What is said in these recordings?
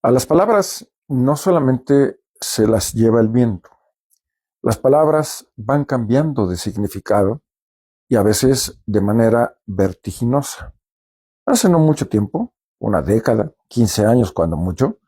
A las palabras no solamente se las lleva el viento, las palabras van cambiando de significado y a veces de manera vertiginosa. Hace no mucho tiempo, una década, 15 años cuando mucho,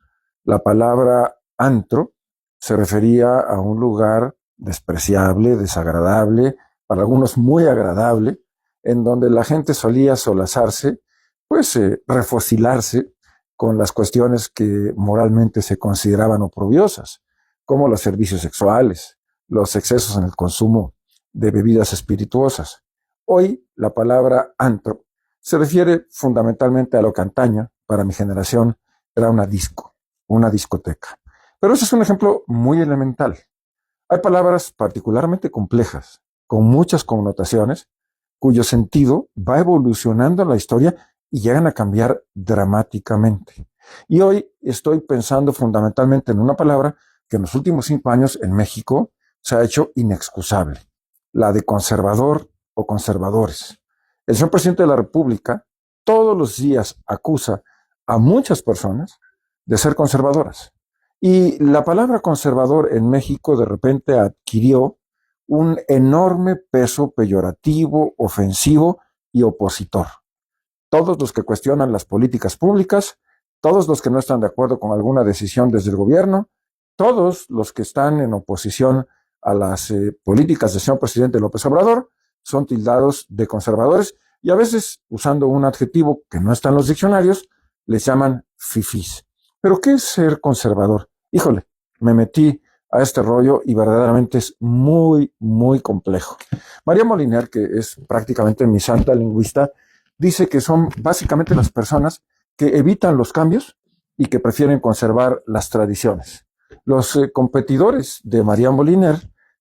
la palabra antro se refería a un lugar despreciable, desagradable, para algunos muy agradable, en donde la gente solía solazarse, pues refocilarse con las cuestiones que moralmente se consideraban oprobiosas, como los servicios sexuales, los excesos en el consumo de bebidas espirituosas. Hoy la palabra antro se refiere fundamentalmente a lo que antaño, para mi generación, era una discoteca. Pero ese es un ejemplo muy elemental. Hay palabras particularmente complejas, con muchas connotaciones, cuyo sentido va evolucionando en la historia y llegan a cambiar dramáticamente. Y hoy estoy pensando fundamentalmente en una palabra que en los últimos 5 años en México se ha hecho inexcusable, la de conservador o conservadores. El señor presidente de la República todos los días acusa a muchas personas de ser conservadoras. Y la palabra conservador en México de repente adquirió un enorme peso peyorativo, ofensivo y opositor. Todos los que cuestionan las políticas públicas, todos los que no están de acuerdo con alguna decisión desde el gobierno, todos los que están en oposición a las políticas del señor presidente López Obrador, son tildados de conservadores y a veces, usando un adjetivo que no está en los diccionarios, les llaman fifís. ¿Pero qué es ser conservador? Híjole, me metí a este rollo y verdaderamente es muy, muy complejo. María Moliner, que es prácticamente mi santa lingüista, dice que son básicamente las personas que evitan los cambios y que prefieren conservar las tradiciones. Los competidores de María Moliner,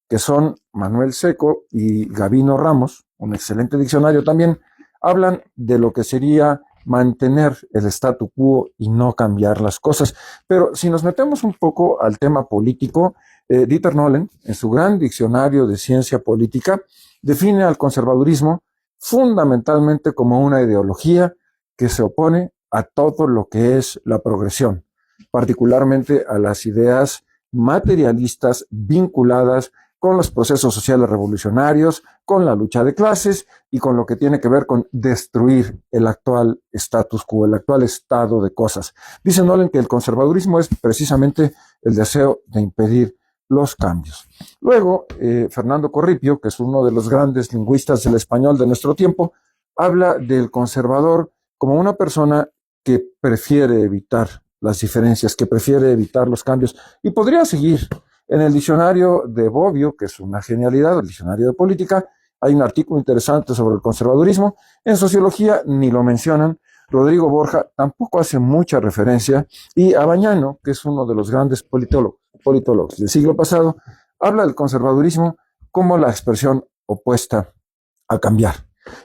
que son Manuel Seco y Gavino Ramos, un excelente diccionario también, hablan de lo que sería mantener el statu quo y no cambiar las cosas. Pero si nos metemos un poco al tema político, Dieter Nolen, en su gran diccionario de ciencia política, define al conservadurismo fundamentalmente como una ideología que se opone a todo lo que es la progresión, particularmente a las ideas materialistas vinculadas con los procesos sociales revolucionarios, con la lucha de clases y con lo que tiene que ver con destruir el actual status quo, el actual estado de cosas. Dice Nolan que el conservadurismo es precisamente el deseo de impedir los cambios. Luego, Fernando Corripio, que es uno de los grandes lingüistas del español de nuestro tiempo, habla del conservador como una persona que prefiere evitar las diferencias, que prefiere evitar los cambios. Y podría seguir. En el diccionario de Bobbio, que es una genialidad, el diccionario de política, hay un artículo interesante sobre el conservadurismo. En sociología ni lo mencionan. Rodrigo Borja tampoco hace mucha referencia. Y Abañano, que es uno de los grandes politólogos del siglo pasado, habla del conservadurismo como la expresión opuesta a cambiar.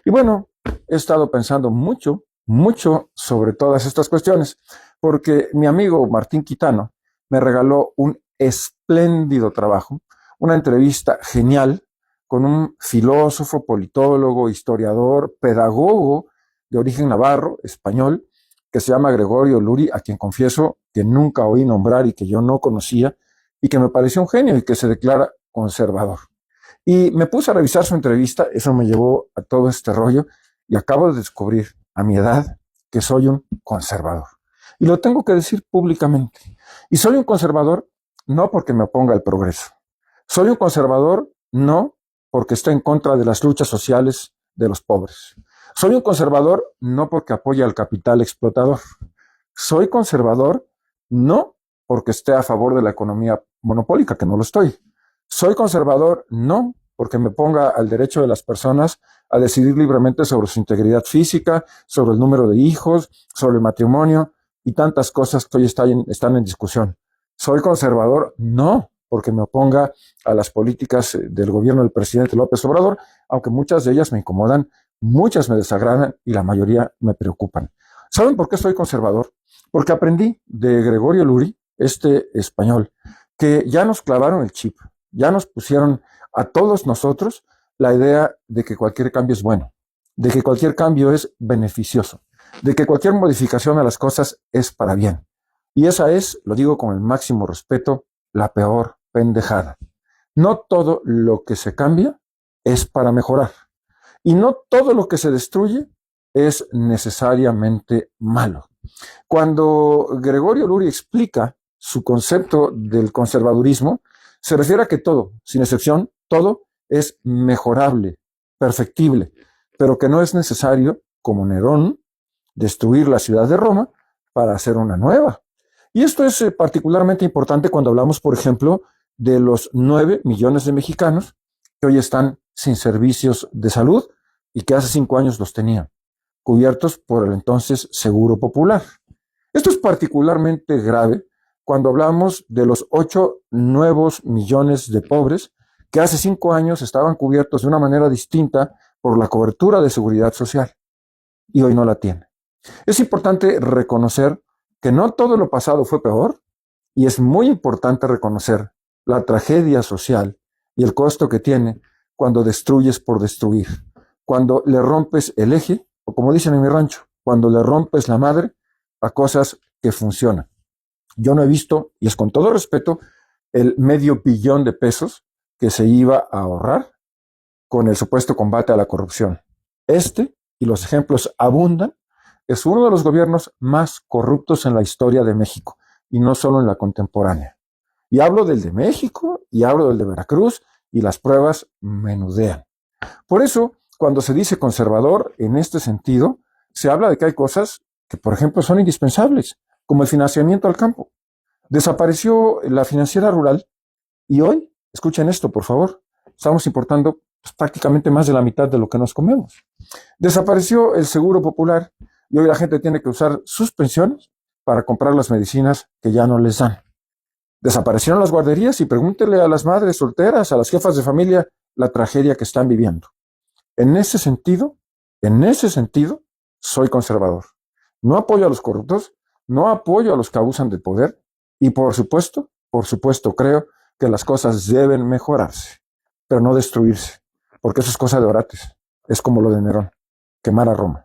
Y bueno, he estado pensando mucho, mucho sobre todas estas cuestiones, porque mi amigo Martín Quitano me regaló un espléndido trabajo, una entrevista genial con un filósofo, politólogo, historiador, pedagogo de origen navarro, español, que se llama Gregorio Luri, a quien confieso que nunca oí nombrar y que yo no conocía, y que me pareció un genio y que se declara conservador. Y me puse a revisar su entrevista, eso me llevó a todo este rollo, y acabo de descubrir a mi edad que soy un conservador. Y lo tengo que decir públicamente. Y soy un conservador no porque me oponga al progreso. Soy un conservador no porque esté en contra de las luchas sociales de los pobres. Soy un conservador no porque apoye al capital explotador. Soy conservador no porque esté a favor de la economía monopólica, que no lo estoy. Soy conservador no porque me ponga al derecho de las personas a decidir libremente sobre su integridad física, sobre el número de hijos, sobre el matrimonio y tantas cosas que hoy están en discusión. Soy conservador no porque me oponga a las políticas del gobierno del presidente López Obrador, aunque muchas de ellas me incomodan, muchas me desagradan y la mayoría me preocupan. ¿Saben por qué soy conservador? Porque aprendí de Gregorio Luri, este español, que ya nos clavaron el chip, ya nos pusieron a todos nosotros la idea de que cualquier cambio es bueno, de que cualquier cambio es beneficioso, de que cualquier modificación a las cosas es para bien. Y esa es, lo digo con el máximo respeto, la peor pendejada. No todo lo que se cambia es para mejorar. Y no todo lo que se destruye es necesariamente malo. Cuando Gregorio Luri explica su concepto del conservadurismo, se refiere a que todo, sin excepción, todo es mejorable, perfectible, pero que no es necesario, como Nerón, destruir la ciudad de Roma para hacer una nueva. Y esto es particularmente importante cuando hablamos, por ejemplo, de los 9 millones de mexicanos que hoy están sin servicios de salud y que hace 5 años los tenían, cubiertos por el entonces Seguro Popular. Esto es particularmente grave cuando hablamos de los 8 nuevos millones de pobres que hace 5 años estaban cubiertos de una manera distinta por la cobertura de seguridad social y hoy no la tienen. Es importante reconocer que no todo lo pasado fue peor y es muy importante reconocer la tragedia social y el costo que tiene cuando destruyes por destruir, cuando le rompes el eje, o como dicen en mi rancho, cuando le rompes la madre a cosas que funcionan. Yo no he visto, y es con todo respeto, el $500 millones de pesos que se iba a ahorrar con el supuesto combate a la corrupción. Y los ejemplos abundan, es uno de los gobiernos más corruptos en la historia de México, y no solo en la contemporánea. Y hablo del de México, y hablo del de Veracruz, y las pruebas menudean. Por eso, cuando se dice conservador en este sentido, se habla de que hay cosas que, por ejemplo, son indispensables, como el financiamiento al campo. Desapareció la financiera rural y hoy, escuchen esto, por favor, estamos importando pues, prácticamente más de la mitad de lo que nos comemos. Desapareció el Seguro Popular y hoy la gente tiene que usar sus pensiones para comprar las medicinas que ya no les dan. Desaparecieron las guarderías y pregúntele a las madres solteras, a las jefas de familia, la tragedia que están viviendo. En ese sentido, soy conservador. No apoyo a los corruptos, no apoyo a los que abusan del poder y por supuesto, creo que las cosas deben mejorarse, pero no destruirse, porque eso es cosa de orates. Es como lo de Nerón, quemar a Roma.